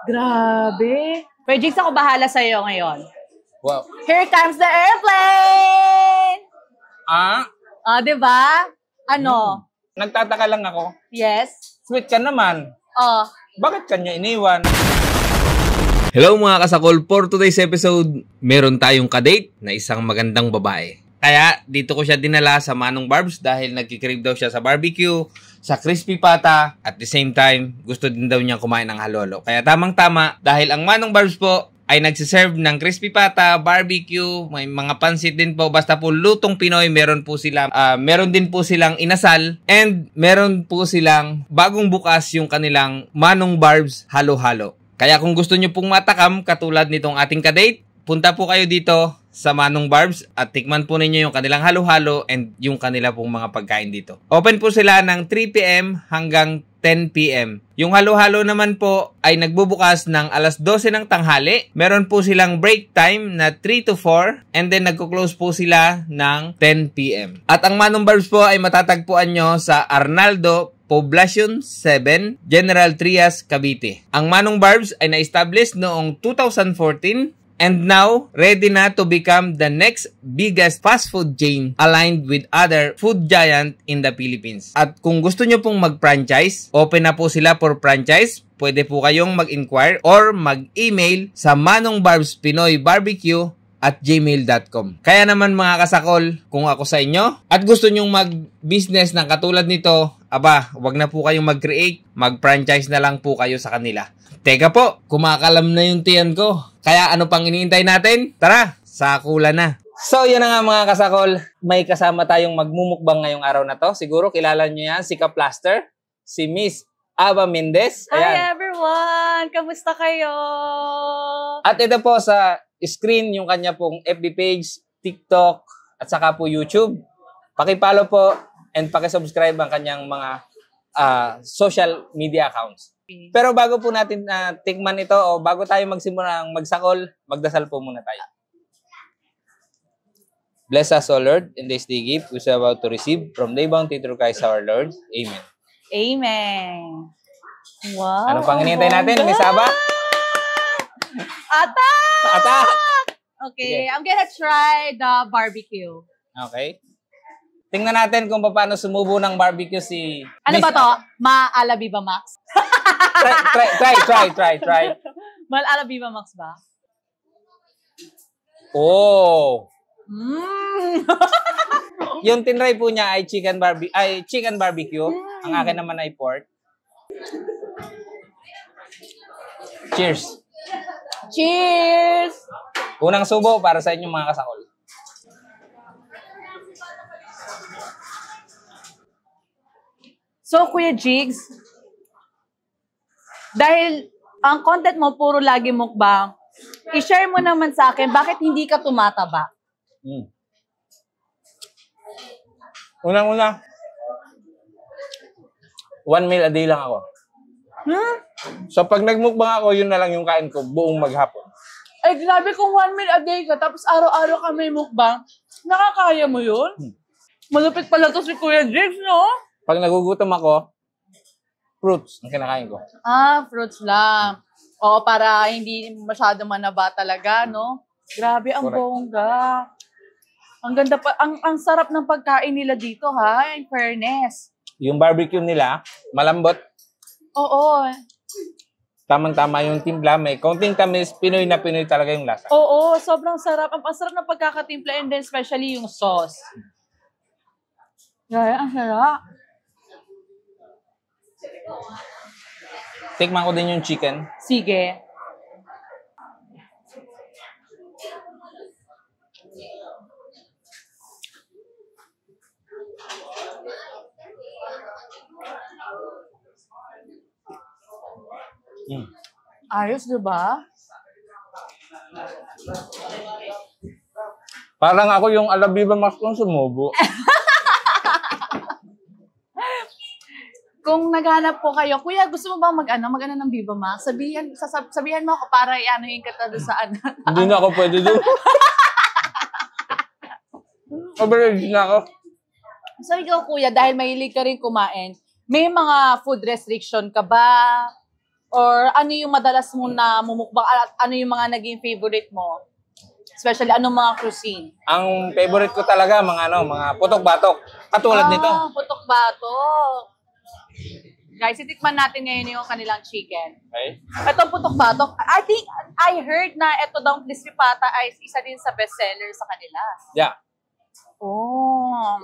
Grabe. Pero Jigs, ako bahala sa'yo ngayon. Wow. Here comes the airplane! Diba? Ano? Nagtataka lang ako. Yes? Sweet ka naman. Bakit kanya iniwan? Hello mga kasakol, for today's episode, meron tayong kadate na isang magandang babae. Kaya dito ko siya dinala sa Manong Barbs dahil nagkikrave daw siya sa barbecue, sa crispy pata, at the same time, gusto din daw niyang kumain ng halo-halo. Kaya tamang-tama dahil ang Manong Barbs po ay nagsiserve ng crispy pata, barbecue, may mga pansit din po, basta po lutong Pinoy, meron din po silang inasal, and meron po silang bagong bukas yung kanilang Manong Barbs halo-halo. Kaya kung gusto nyo pong matakam katulad nitong ating kadate, punta po kayo dito sa Manong Barbs at tikman po ninyo yung kanilang halo-halo and yung kanila pong mga pagkain dito. Open po sila ng 3 PM hanggang 10 PM. Yung halo-halo naman po ay nagbubukas ng alas 12 ng tanghali. Meron po silang break time na 3 to 4 and then nagko-close po sila ng 10 PM. At ang Manong Barbs po ay matatagpuan nyo sa Arnaldo Poblacion 7, General Trias, Cavite. Ang Manong Barbs ay na-establish noong 2014 and now ready na to become the next biggest fast food chain aligned with other food giant in the Philippines. At kung gusto nyo pong mag-franchise, open na po sila for franchise. Pwede po kayong mag-inquire or mag-email sa manongbarbspinoybarbecue@gmail.com. Kaya naman mga kasakol, kung ako sa inyo at gusto nyong mag-business ng katulad nito, wag na po kayong mag-create, mag-franchise na lang po kayo sa kanila. Teka po, kumakalam na yung tiyan ko. Kaya ano pang iniintay natin? Tara, sakula na. So, yun na nga mga kasakol. May kasama tayong magmumukbang ngayong araw na to. Siguro kilala nyo yan, si Ka-Plaster, si Miss Ava Mendez. Ayan. Hi everyone! Kamusta kayo? At ito po sa screen yung kanya pong FB page, TikTok, at saka po YouTube. Paki-follow po and paki-subscribe ang kanyang mga social media accounts. Pero bago po natin tikman ito o bago tayo magsimula ng magsakol, magdasal po muna tayo. Bless us, O Lord, in this day gift we are about to receive from thy bounty through Christ our Lord. Amen. Amen. Wow. Ano pang hinihintay natin, Miss Ava? Attack! Attack! Okay, I'm gonna try the barbecue. Okay. Tingnan natin kung paano sumubo ng barbecue si Ano Miss ba to? Ava. Ma-Alabiba Max? Try. Ma-Alabiba Max ba? Oh! Mm. Yung tinry po niya ay chicken barbecue. Ang akin naman ay pork. Cheers! Cheers! Unang subo para sa inyong mga kasakol. So, Kuya Jigs, dahil ang content mo puro lagi mukbang, i-share mo naman sa akin, bakit hindi ka tumataba? Unang-una, 1 meal a day lang ako. So, pag nagmukbang ako, yun na lang yung kain ko buong maghapon. Ay, grabe kung 1 meal a day ka, tapos araw-araw ka may mukbang, nakakaya mo yun? Malupit pala to si Kuya Jigs, no? Pag nagugutom ako, fruits ang kinakain ko. Fruits lang. Oo, para hindi masyado manaba talaga, no? Grabe, ang Correct. bongga. Ang ganda pa, ang sarap ng pagkain nila dito, ha? In fairness. Yung barbecue nila, malambot. Oo. Tamang-tama yung timpla. May konting tamis, Pinoy na Pinoy talaga yung lasa. Oo, sobrang sarap. Ang sarap ng pagkakatimpla and then especially yung sauce. Kaya, ang sarap. Tikman ko din yung chicken. Sige. Ayos, diba? Parang ako yung Alabiba Max kung sumubo. Kung naghanap po kayo, Kuya, gusto mo ba mag-ano ng Viva Max? Sabihan mo ako para i-anuhin ka doon sa ano. Hindi na ako pwede doon. Overrated na ako. So ikaw, Kuya, dahil mahilig ka rin kumain, may mga food restriction ka ba? Or ano yung madalas mo na mumukbang? At ano yung mga naging favorite mo? Especially, anong mga cuisine? Ang favorite ko talaga, mga putok-batok. Katulad nito. Putok-batok. Guys, itikman natin ngayon yung kanilang chicken. Okay. Itong putok-batok, I think, I heard na ito daw crispy pata ay isa din sa bestseller sa kanila. Yeah. Oh.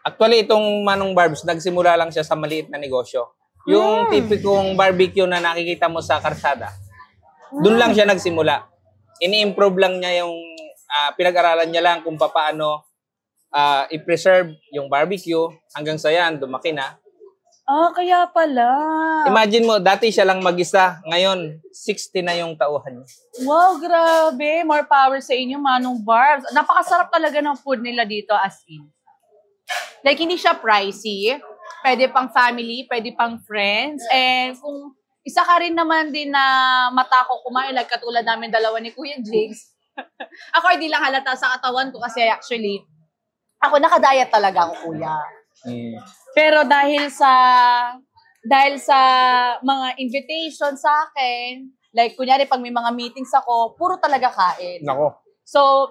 Actually, itong Manong Barbs, nagsimula lang siya sa maliit na negosyo. Yung tipikong barbecue na nakikita mo sa karsada. Doon lang siya nagsimula. Ini-improve lang niya yung pinag-aralan niya lang kung paano i-preserve yung barbecue hanggang sa yan, dumaki na. Kaya pala. Imagine mo, dati siya lang mag-isa. Ngayon, 60 na yung tauhan niya. Wow, grabe. More power sa inyo, Manong Barbs. Napakasarap talaga ng food nila dito as in. Like, hindi siya pricey. Pwede pang family, pwede pang friends. And kung isa ka rin naman din na matako kumain, like katulad namin dalawa ni Kuya Jigs. Ako hindi lang halata sa katawan ko kasi actually, ako nakadiet talaga ako, Kuya. Pero dahil sa mga invitation sa akin, like kunyari pag may mga meetings ako, puro talaga kain. Nako. So,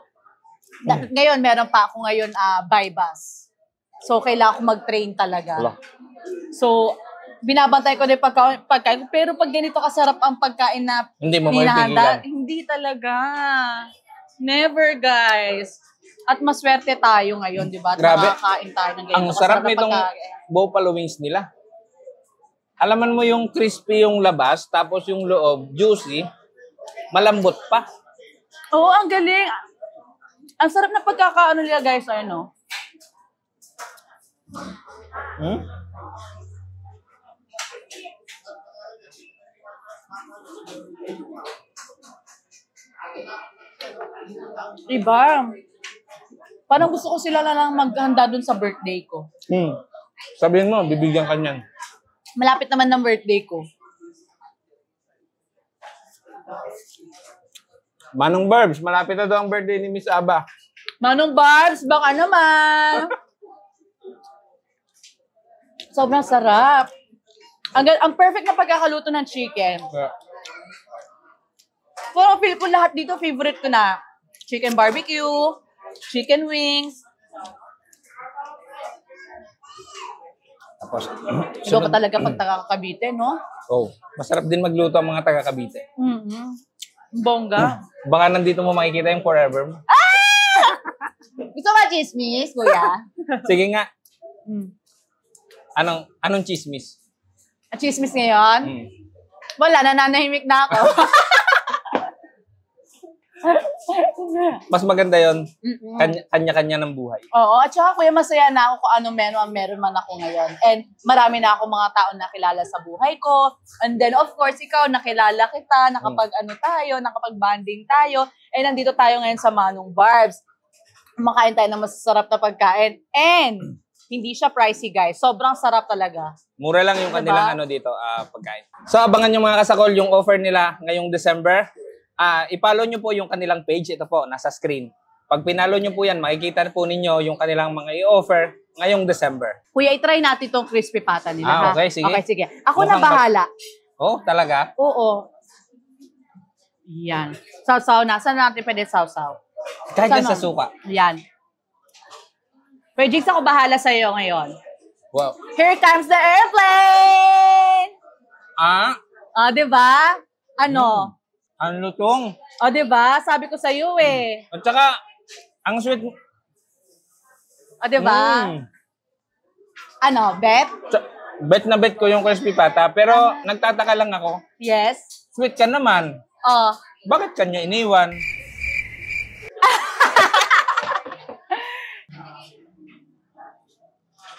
ngayon meron pa ako ngayon by bus. So, kailangan ko mag-train talaga. Wala. So, binabantay ko na yung pagkain. Pero pag ganito kasarap ang pagkain na Hindi mo hinahanda, maipigilan. hindi talaga. Never, guys. At maswerte tayo ngayon, di ba? Grabe. Nakakain tayo ng ganito. Ang sarap kasarap na nitong pagkain. buffalo wings nila. Alaman mo yung crispy yung labas, tapos yung loob, juicy, malambot pa. Oo, ang galing. Ang sarap na pagkakaano nila, guys. Ano? Iba. Parang gusto ko sila na lang maghanda dun sa birthday ko. Sabihin mo, bibigyan ka niyan. Malapit naman ng birthday ko. Manong Barbs, malapit na daw ang birthday ni Miss Aba. Manong Barbs, baka naman. Sobrang sarap. Ang perfect na pagkakaluto ng chicken. Pero feel ko lahat dito, favorite ko na. Chicken barbecue, chicken wings. Tapos, Iba pa talaga pag taga-Cavite, no? masarap din magluto ang mga taga Cavite. Bongga. Baka nandito mo makikita yung forever mo. Gusto ba chismis, kuya? Sige nga. Anong chismis? Ang chismis ngayon? Wala, nananahimik na ako. Mas maganda yon. Kanya-kanya ng buhay. Oo, at saka kuya, masaya na ako kung anong menu ang meron man ako ngayon. And marami na ako mga tao nakilala sa buhay ko. And then, of course, ikaw, nakilala kita, nakapag-bonding tayo. And nandito tayo ngayon sa Manong Barbs. Makain tayo ng masasarap na pagkain. And hindi siya pricey, guys. Sobrang sarap talaga. Mura lang yung kanilang dito, pagkain. So, abangan nyo mga kasakol yung offer nila ngayong December. I-follow nyo po yung kanilang page. Ito po, nasa screen. Pag pinalo nyo po yan, makikita po ninyo yung kanilang mga i-offer ngayong December. Kuya, i-try natin itong crispy pata nila, ha? Okay, sige. Okay, sige. Ako na bahala. Talaga? Oo. Yan. Sausaw na. Saan natin pwede sausaw? Kahit dyan sa suka. Yan. Pero Jigs, ako bahala sa'yo ngayon. Wow. Here comes the airplane! Diba? Ano? Ang lutong. Diba? Sabi ko sa'yo eh. At saka, ang sweet. Diba? Ano, bet? Bet na bet ko yung crispy pata, pero nagtataka lang ako. Yes. Sweet ka naman. Bakit kanya iniwan?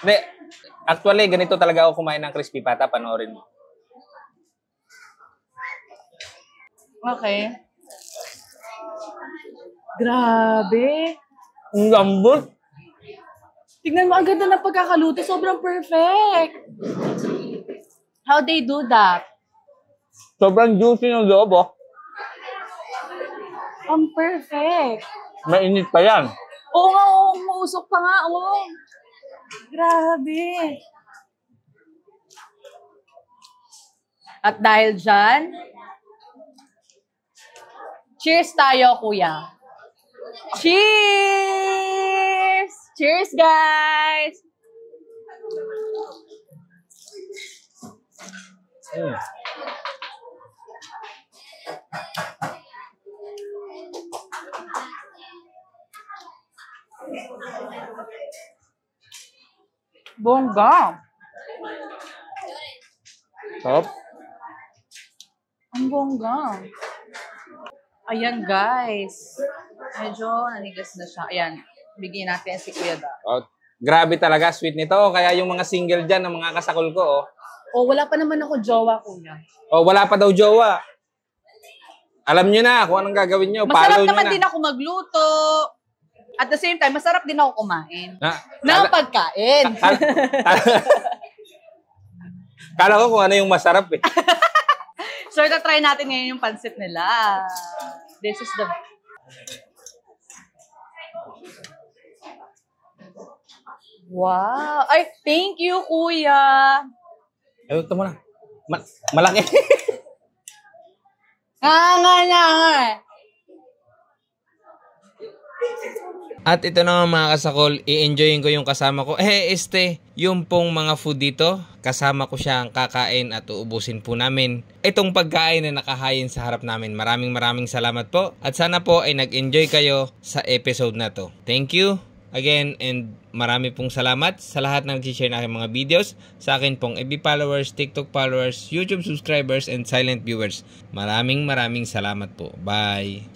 Hindi. Actually, ganito talaga ako kumain ng crispy pata. Panoorin mo. Okay. Grabe. Ang lambot. Tignan mo, ang ganda ng pagkakaluto. Sobrang perfect. How they do that? Sobrang juicy ng loob, oh. Ang perfect. Mainit pa yan. Oo nga, umuusok pa nga, Grabe. At dahil dyan, cheers tayo, kuya. Cheers! Cheers, guys! Bongga. Top. Ang bongga. Ayan, guys. Medyo nanigas na siya. Ayan. Bigyan natin si Kuya Da. Oh, grabe talaga, sweet nito. Kaya yung mga single dyan, ng mga kasakol ko, oh. Oh, wala pa naman ako jowa, Kuya. Oh, wala pa daw jowa. Alam nyo na kung anong gagawin nyo. Masarap Follow nyo naman na. din ako magluto. At the same time, masarap din ako kumain. Kala- Pagkain. Kala ko kung ano yung masarap eh. So, try natin ngayon yung pansit nila. This is the... Wow! Ay, thank you, Kuya! Ay, ito mo na. Malaki. Nga. At ito na nga mga kasakol, i-enjoyin ko yung kasama ko. Yung pong mga food dito, kasama ko siyang kakain at uubusin po namin itong pagkain na nakahayin sa harap namin. Maraming salamat po. At sana po ay nag-enjoy kayo sa episode na to. Thank you again and marami pong salamat sa lahat ng nag-share na aking mga videos, sa akin pong FB followers, TikTok followers, YouTube subscribers, and silent viewers. Maraming salamat po. Bye!